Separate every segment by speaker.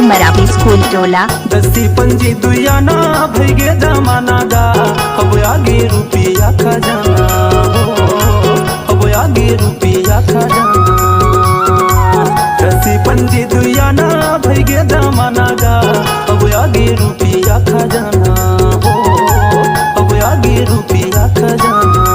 Speaker 1: Maravi school टोला।
Speaker 2: दस्ती पंजी दुयाना भैगे जमाना गा, अब आगे रुपया खजाना हो, अब आगे रुपया खजाना। दस्ती पंजी दुयाना भैगे जमाना गा, अब आगे रुपया खजाना हो, अब आगे रुपया खजाना।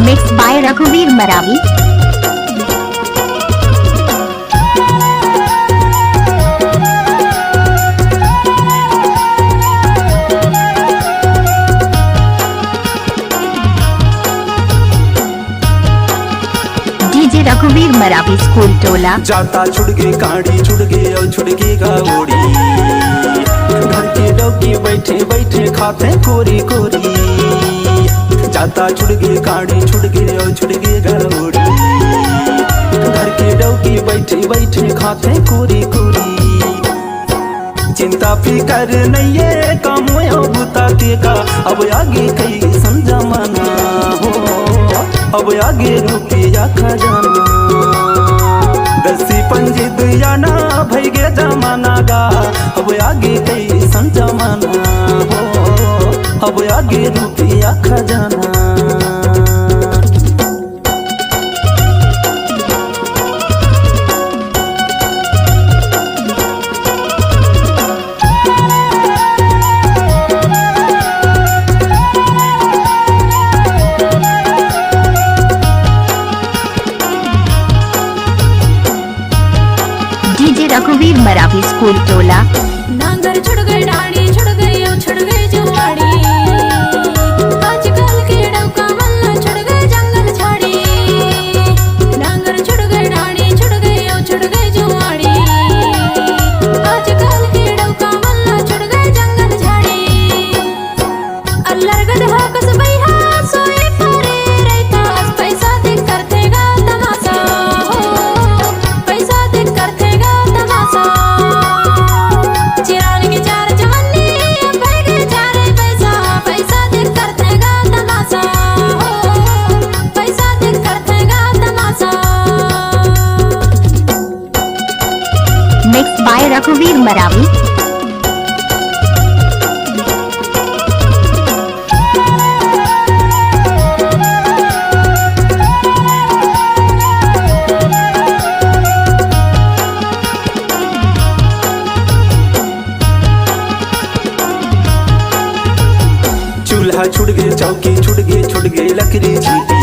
Speaker 1: मिक्स बाय रघुवीर मरावी। डीजे रघुवीर मरावी स्कूल टोला।
Speaker 2: जाता छुड़ गई काड़ी छुड़ गई और छुड़ गई गावड़ी, घर के डौकी बैठे बैठे खाते कोरी कोरी। जाता छुड़ गई काड़ी छुड़ गई और छुड़ गई गावड़ी, घर के डौकी बैठे बैठे खाते कोरी कोरी। चिंता फिकर नहीं है कामों बुता का, अब आगे कई समझा माना हो, अब आगे रुपया खजाना। दस्ती पंजी दुयाना भैगे जमाना गा, अब आगे कई समझा माना हो, अब आगे रुपया खजाना।
Speaker 1: डीजे रघुवीर मरावी स्कूल टोला।
Speaker 3: नांगर छुड़ गई डाड़ी छुड़ गई और छुड़ गई जुआड़ी, आजकल के डौका मल्ला छुड़ गए जंगल झाड़ी। नांगर छुड़ गई डाड़ी छुड़ गई और छुड़ गई जुआड़ी, आजकल के डौका मल्ला छुड़ गए जंगल झाड़ी। अल्लर गधा कस बैहा सोए करे रहता, पैसा देख कर थेगा तमाशा हो, पैसा देख कर थेगा तमाशा। चिरान के चार जवानी बैठे चारे पैसा, पैसा देख कर थेगा तमाशा हो, पैसा देख कर थेगा तमाशा।
Speaker 1: मिक्स बाय रघुवीर मरावी।
Speaker 2: चूल्हा छुड़ गए चौकी छुड़ गए छुड़ गए लकड़ी चीटी,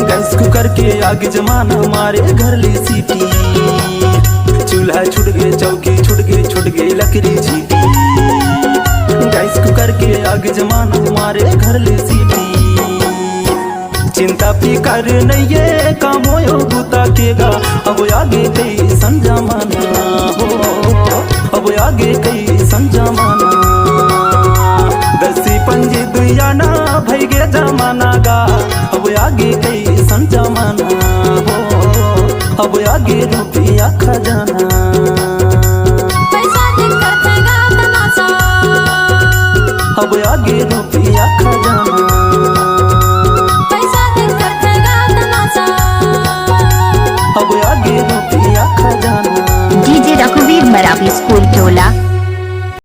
Speaker 2: गैस कुकर के आगे जमाना मारे घर ले सीटी। चूल्हा छुड़ गए चौकी छुड़ गए छुड़ गए लकड़ी चीटी, गैस कुकर के आगे जमाना मारे घर ले सीटी। चिंता फिकर नहीं है कामों बुता केगा, अब आगे कई समझा माना हो, अब आगे कई समझा माना। दस्ती पंजी दुयाना भैगे जमाना गा, अब आगे कई समझा माना हो, अब आगे रुपया खजाना।
Speaker 3: पैसा देख कर थेगा तमाशा,
Speaker 2: अब आगे रुपया खजाना।